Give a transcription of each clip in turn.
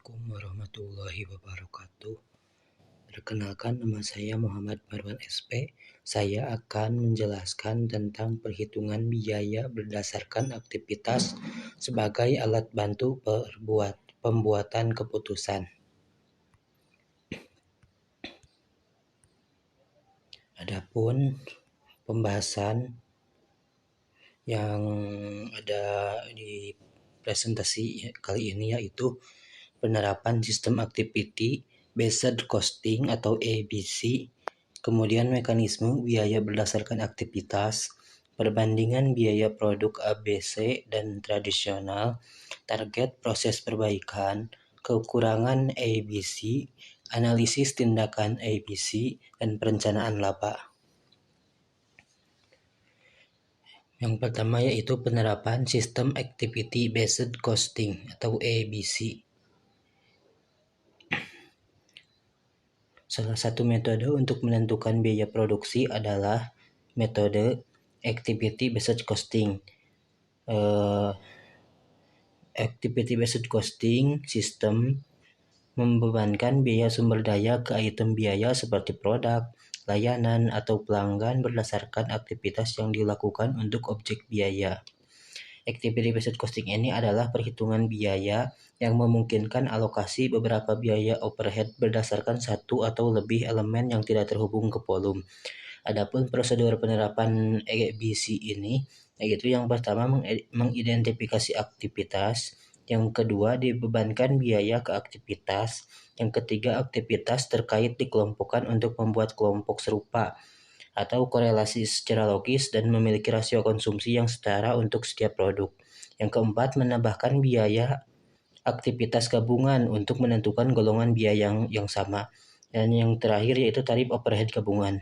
Assalamualaikum warahmatullahi wabarakatuh. Perkenalkan, nama saya Muhammad Marwan SP. Saya akan menjelaskan tentang perhitungan biaya berdasarkan aktivitas sebagai alat bantu pembuatan keputusan. Adapun pembahasan yang ada di presentasi kali ini yaitu penerapan sistem activity based costing atau ABC, kemudian mekanisme biaya berdasarkan aktivitas, perbandingan biaya produk ABC dan tradisional, target proses perbaikan, kekurangan ABC, analisis tindakan ABC, dan perencanaan laba. Yang pertama yaitu penerapan sistem activity based costing atau ABC. Salah satu metode untuk menentukan biaya produksi adalah metode activity based costing. Activity based costing sistem membebankan biaya sumber daya ke item biaya seperti produk, layanan, atau pelanggan berdasarkan aktivitas yang dilakukan untuk objek biaya. Activity based costing ini adalah perhitungan biaya yang memungkinkan alokasi beberapa biaya overhead berdasarkan satu atau lebih elemen yang tidak terhubung ke volume. Adapun prosedur penerapan ABC ini yaitu yang pertama mengidentifikasi aktivitas, yang kedua dibebankan biaya ke aktivitas, yang ketiga aktivitas terkait dikelompokkan untuk membuat kelompok serupa atau korelasi secara logis dan memiliki rasio konsumsi yang setara untuk setiap produk. Yang keempat, menambahkan biaya aktivitas gabungan untuk menentukan golongan biaya yang sama. Dan yang terakhir yaitu tarif overhead gabungan.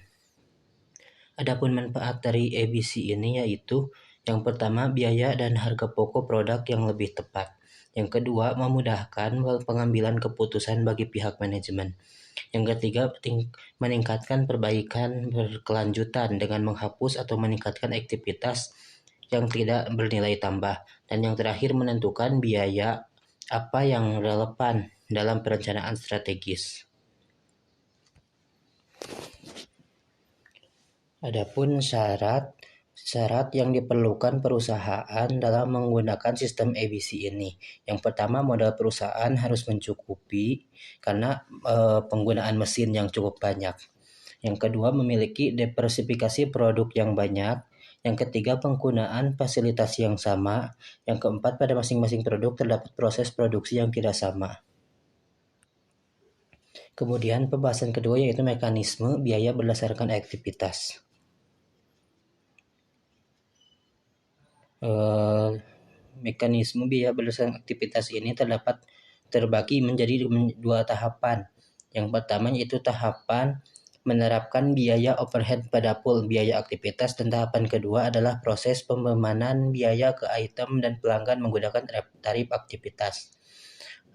Adapun manfaat dari ABC ini yaitu yang pertama biaya dan harga pokok produk yang lebih tepat. Yang kedua, memudahkan pengambilan keputusan bagi pihak manajemen. Yang ketiga, meningkatkan perbaikan berkelanjutan dengan menghapus atau meningkatkan aktivitas yang tidak bernilai tambah. Dan yang terakhir, menentukan biaya apa yang relevan dalam perencanaan strategis. Adapun syarat yang diperlukan perusahaan dalam menggunakan sistem ABC ini. Yang pertama, modal perusahaan harus mencukupi karena penggunaan mesin yang cukup banyak. Yang kedua, memiliki diversifikasi produk yang banyak. Yang ketiga, penggunaan fasilitas yang sama. Yang keempat, pada masing-masing produk terdapat proses produksi yang tidak sama. Kemudian pembahasan kedua yaitu mekanisme biaya berdasarkan aktivitas. Mekanisme biaya berdasarkan aktivitas ini terbagi menjadi dua tahapan. Yang pertama yaitu tahapan menerapkan biaya overhead pada pool biaya aktivitas, dan tahapan kedua adalah proses pembebanan biaya ke item dan pelanggan menggunakan tarif aktivitas.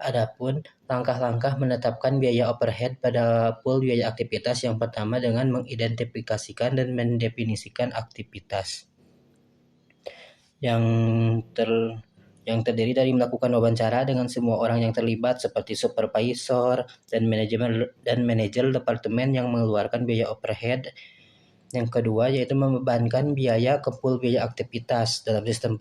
Adapun langkah-langkah menetapkan biaya overhead pada pool biaya aktivitas, yang pertama dengan mengidentifikasikan dan mendefinisikan aktivitas yang terdiri dari melakukan wawancara dengan semua orang yang terlibat seperti supervisor dan manajer departemen yang mengeluarkan biaya overhead. Yang kedua yaitu membebankan biaya ke pool biaya aktivitas. Dalam sistem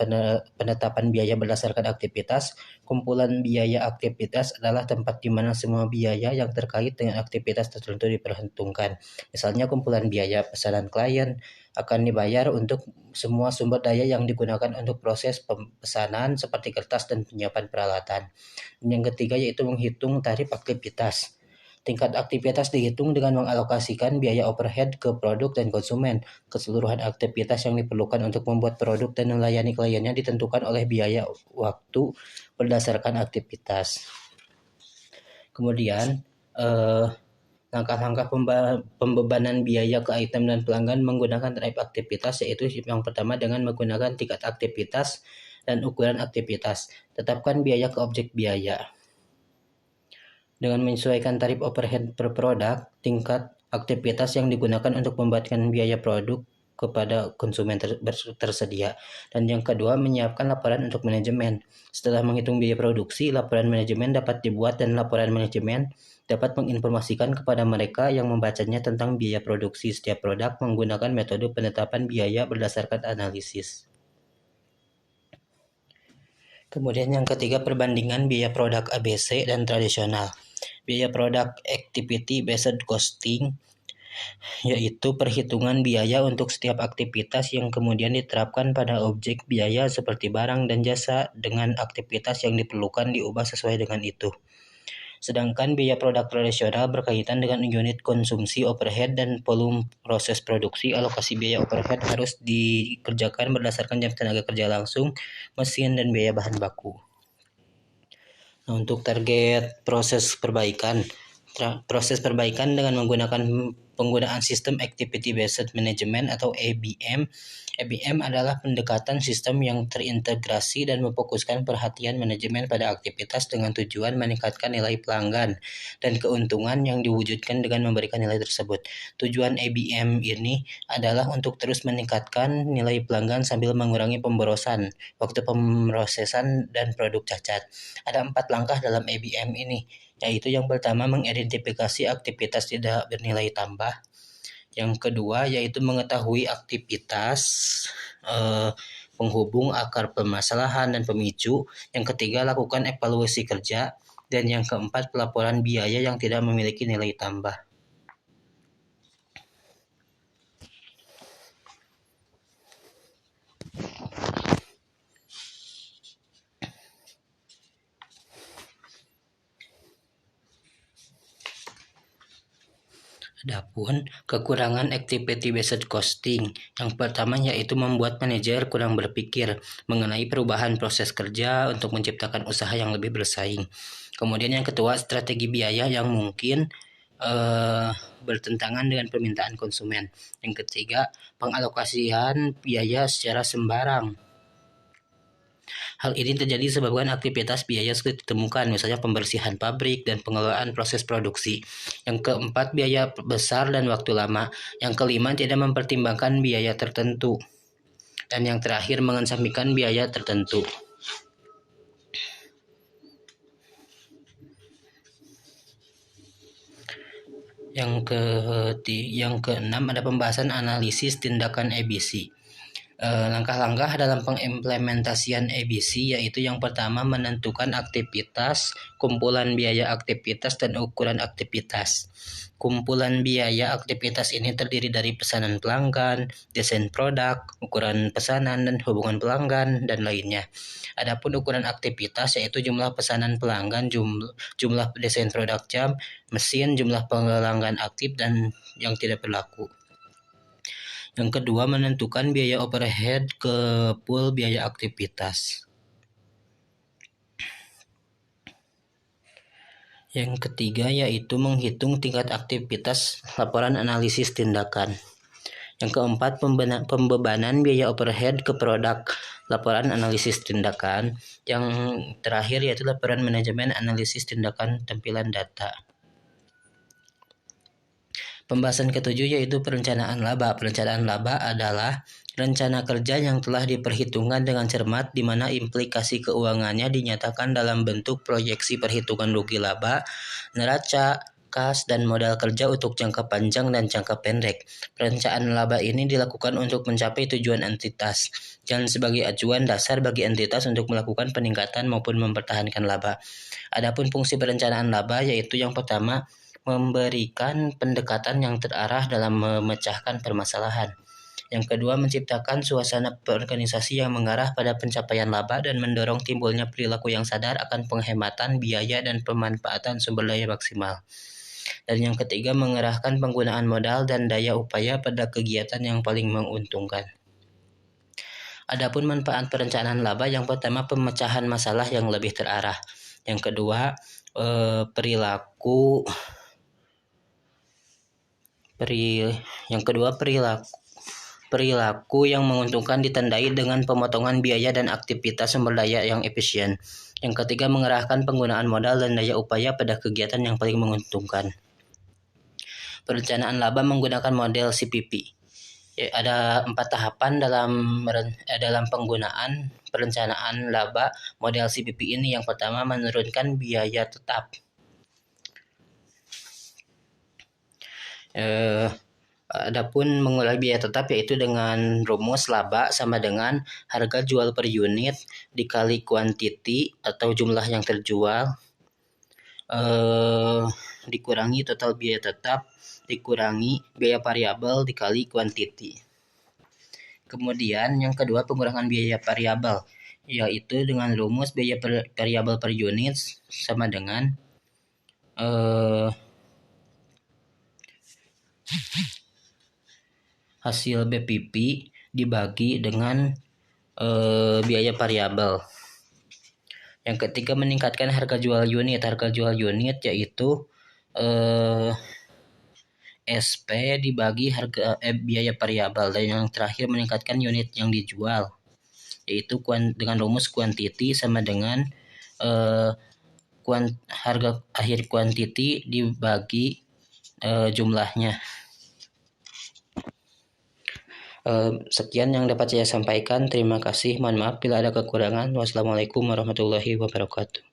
penetapan biaya berdasarkan aktivitas, kumpulan biaya aktivitas adalah tempat di mana semua biaya yang terkait dengan aktivitas tertentu diperhitungkan. Misalnya kumpulan biaya pesanan klien akan dibayar untuk semua sumber daya yang digunakan untuk proses pesanan seperti kertas dan penyiapan peralatan. Yang ketiga yaitu menghitung tarif aktivitas. Tingkat aktivitas dihitung dengan mengalokasikan biaya overhead ke produk dan konsumen. Keseluruhan aktivitas yang diperlukan untuk membuat produk dan melayani kliennya ditentukan oleh biaya waktu berdasarkan aktivitas. Kemudian, langkah-langkah pembebanan biaya ke item dan pelanggan menggunakan tarif aktivitas yaitu yang pertama dengan menggunakan tingkat aktivitas dan ukuran aktivitas. Tetapkan biaya ke objek biaya. Dengan menyesuaikan tarif overhead per produk, tingkat aktivitas yang digunakan untuk membuatkan biaya produk kepada konsumen tersedia. Dan yang kedua, menyiapkan laporan untuk manajemen. Setelah menghitung biaya produksi, laporan manajemen dapat dibuat dan laporan manajemen dapat menginformasikan kepada mereka yang membacanya tentang biaya produksi setiap produk menggunakan metode penetapan biaya berdasarkan analisis. Kemudian yang ketiga, perbandingan biaya produk ABC dan tradisional. Biaya produk activity based costing yaitu perhitungan biaya untuk setiap aktivitas yang kemudian diterapkan pada objek biaya seperti barang dan jasa dengan aktivitas yang diperlukan diubah sesuai dengan itu. Sedangkan biaya produk tradisional berkaitan dengan unit konsumsi overhead dan volume proses produksi. Alokasi biaya overhead harus dikerjakan berdasarkan jam tenaga kerja langsung, mesin, dan biaya bahan baku. Nah, untuk target proses perbaikan dengan menggunakan penggunaan sistem Activity Based Management atau ABM. ABM adalah pendekatan sistem yang terintegrasi dan memfokuskan perhatian manajemen pada aktivitas dengan tujuan meningkatkan nilai pelanggan dan keuntungan yang diwujudkan dengan memberikan nilai tersebut. Tujuan ABM ini adalah untuk terus meningkatkan nilai pelanggan sambil mengurangi pemborosan, waktu pemrosesan, dan produk cacat. Ada 4 langkah dalam ABM ini, yaitu yang pertama mengidentifikasi aktivitas tidak bernilai tambah. Yang kedua yaitu mengetahui aktivitas penghubung akar permasalahan dan pemicu. Yang ketiga lakukan evaluasi kerja. Dan yang keempat pelaporan biaya yang tidak memiliki nilai tambah. Adapun kekurangan activity based costing, yang pertama yaitu membuat manajer kurang berpikir mengenai perubahan proses kerja untuk menciptakan usaha yang lebih bersaing. Kemudian yang kedua, strategi biaya yang mungkin bertentangan dengan permintaan konsumen. Yang ketiga, pengalokasian biaya secara sembarang. Hal ini terjadi disebabkan aktivitas biaya sulit ditemukan, misalnya pembersihan pabrik dan pengelolaan proses produksi. Yang keempat, biaya besar dan waktu lama. Yang kelima, tidak mempertimbangkan biaya tertentu. Dan yang terakhir, mengesampingkan biaya tertentu. Yang keenam ada pembahasan analisis tindakan ABC. Langkah-langkah dalam pengimplementasian ABC yaitu yang pertama menentukan aktivitas, kumpulan biaya aktivitas, dan ukuran aktivitas. Kumpulan biaya aktivitas ini terdiri dari pesanan pelanggan, desain produk, ukuran pesanan dan hubungan pelanggan, dan lainnya. Adapun ukuran aktivitas yaitu jumlah pesanan pelanggan, jumlah desain produk jam, mesin, jumlah pelanggan aktif dan yang tidak berlaku. Yang kedua, menentukan biaya overhead ke pool biaya aktivitas. Yang ketiga yaitu menghitung tingkat aktivitas laporan analisis tindakan. Yang keempat, pembebanan biaya overhead ke produk laporan analisis tindakan. Yang terakhir yaitu laporan manajemen analisis tindakan tampilan data. Pembahasan ketujuh yaitu perencanaan laba. Perencanaan laba adalah rencana kerja yang telah diperhitungkan dengan cermat di mana implikasi keuangannya dinyatakan dalam bentuk proyeksi perhitungan rugi laba, neraca, kas, dan modal kerja untuk jangka panjang dan jangka pendek. Perencanaan laba ini dilakukan untuk mencapai tujuan entitas dan sebagai acuan dasar bagi entitas untuk melakukan peningkatan maupun mempertahankan laba. Adapun fungsi perencanaan laba yaitu yang pertama, memberikan pendekatan yang terarah dalam memecahkan permasalahan. Yang kedua, menciptakan suasana organisasi yang mengarah pada pencapaian laba dan mendorong timbulnya perilaku yang sadar akan penghematan biaya dan pemanfaatan sumber daya maksimal. Dan yang ketiga, mengerahkan penggunaan modal dan daya upaya pada kegiatan yang paling menguntungkan. Adapun manfaat perencanaan laba, yang pertama pemecahan masalah yang lebih terarah. Yang kedua, perilaku yang menguntungkan ditandai dengan pemotongan biaya dan aktivitas sumber daya yang efisien. Yang ketiga, mengerahkan penggunaan modal dan daya upaya pada kegiatan yang paling menguntungkan. Perencanaan laba menggunakan model CPP. Ya, ada 4 tahapan dalam penggunaan perencanaan laba model CPP ini. Yang pertama, menurunkan biaya tetap. Adapun mengurangi biaya tetap yaitu dengan rumus laba sama dengan harga jual per unit dikali kuantiti atau jumlah yang terjual dikurangi total biaya tetap dikurangi biaya variabel dikali kuantiti. Kemudian yang kedua, pengurangan biaya variabel, yaitu dengan rumus biaya variabel per unit sama dengan hasil BPP dibagi dengan biaya variabel. Yang ketiga, meningkatkan harga jual unit. Harga jual unit yaitu SP dibagi biaya variabel. Dan yang terakhir, meningkatkan unit yang dijual, yaitu dengan rumus kuantiti sama dengan harga akhir kuantiti dibagi jumlahnya. Sekian yang dapat saya sampaikan. Terima kasih. Mohon maaf bila ada kekurangan. Wassalamualaikum warahmatullahi wabarakatuh.